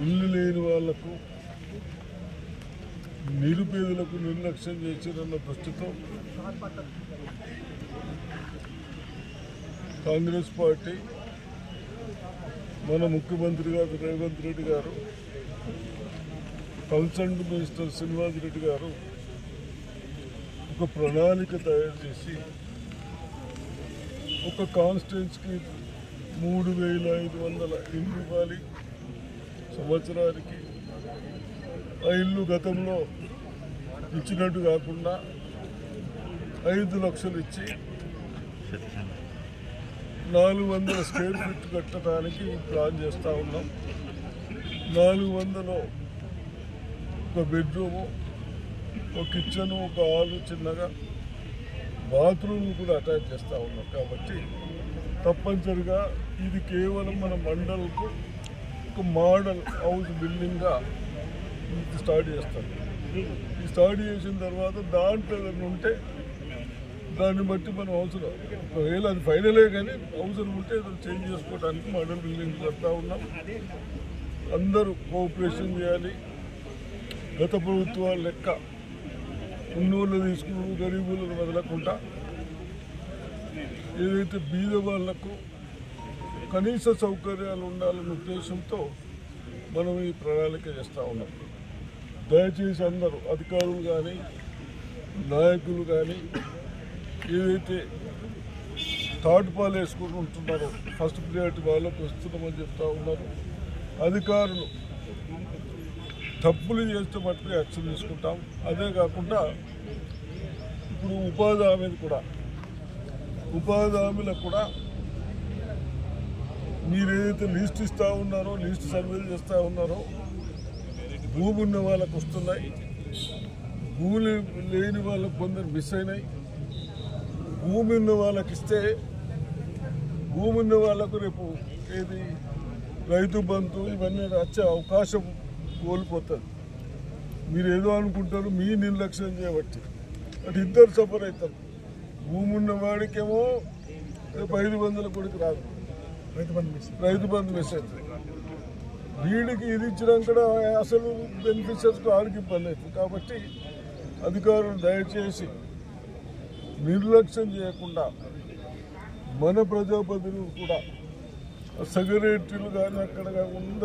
ఇల్లు లేని వాళ్లకు నిరుపేదలకు నిర్లక్ష్యం చేసిరన్న దృష్టితో కాంగ్రెస్ పార్టీ మన ముఖ్యమంత్రి గారు రేవంత్ రెడ్డి గారు కన్సర్న్డ్ మినిస్టర్ శ్రీనివాస్ రెడ్డి గారు ఒక ప్రణాళిక తయారు చేసి ఒక కాన్స్టిట్యున్సీకి 3,500 ఇల్లు ఇవ్వాలి సంవత్సరానికి. ఆ ఇల్లు గతంలో ఇచ్చినట్టు కాకుండా 5 లక్షలు ఇచ్చి 400 స్క్వేర్ ఫీట్ కట్టడానికి ప్లాన్ చేస్తూ ఉన్నాం. 400లో ఒక బెడ్రూము, ఒక కిచెను, ఒక హాలు, చిన్నగా బాత్రూమ్ కూడా అటాచ్ చేస్తూ ఉన్నాం. కాబట్టి తప్పనిసరిగా ఇది కేవలం మన మండలకు ఒక మోడల్ హౌస్ బిల్డింగ్గా స్టార్ట్ చేస్తాం. ఈ స్టార్ట్ చేసిన తర్వాత దాంట్లో ఉంటే దాన్ని బట్టి మనం అవసరం, ఒకవేళ అది ఫైనలే కానీ అవసరం ఉంటే చేంజ్ చేసుకోవడానికి మోడల్ బిల్డింగ్ కడతా ఉన్నాం. అందరూ కోఆపరేషన్ చేయాలి. గత ప్రభుత్వాల లెక్క ఉన్నోళ్ళు తీసుకుని గరీబులను వదలకుండా ఏదైతే బీద వాళ్లకు కనీస సౌకర్యాలు ఉండాలన్న ఉద్దేశంతో మనం ఈ ప్రణాళిక చేస్తూ ఉన్నాం. దయచేసి అందరూ అధికారులు కానీ నాయకులు కానీ ఏదైతే థర్డ్ పాలు వేసుకుని ఉంటున్నారో ఫస్ట్ ప్రియారిటీ వాళ్ళకు వస్తున్నామని చెప్తా ఉన్నారు. అధికారులు తప్పులు చేస్తే మట్టుకు యాక్షన్ తీసుకుంటాం. అదే కాకుండా ఇప్పుడు ఉపాధి హామీలకు కూడా మీరు ఏదైతే లిస్ట్ ఇస్తూ ఉన్నారో, లిస్ట్ సర్వేలు చేస్తూ ఉన్నారో, భూమి ఉన్న వాళ్ళకు వస్తున్నాయి, భూమి లేని వాళ్ళకు కొందరు మిస్ అయినాయి. భూమి ఉన్న వాళ్ళకి ఇస్తే భూమి ఉన్న వాళ్ళకు రేపు ఏది రైతు బంధు ఇవన్నీ వచ్చే అవకాశం కోల్పోతుంది. మీరు ఏదో అనుకుంటారు, మీ నిర్లక్ష్యం చేయబట్టి అటు ఇద్దరు సఫర్ అవుతారు. భూమి ఉన్న వాడికేమో రేపు 500 కొడుకు రాదు, రైతు బంధు మిస్ అవుతుంది. వీడికి ఇది ఇచ్చినాక అసలు బెనిఫిషియర్స్కి ఆడికి ఇబ్బంది అవుతుంది. కాబట్టి అధికారులు దయచేసి నిర్లక్ష్యం చేయకుండా మన ప్రజాప్రతినిధులు కూడా సెక్రటరీలు కానీ అక్కడ కాకుండా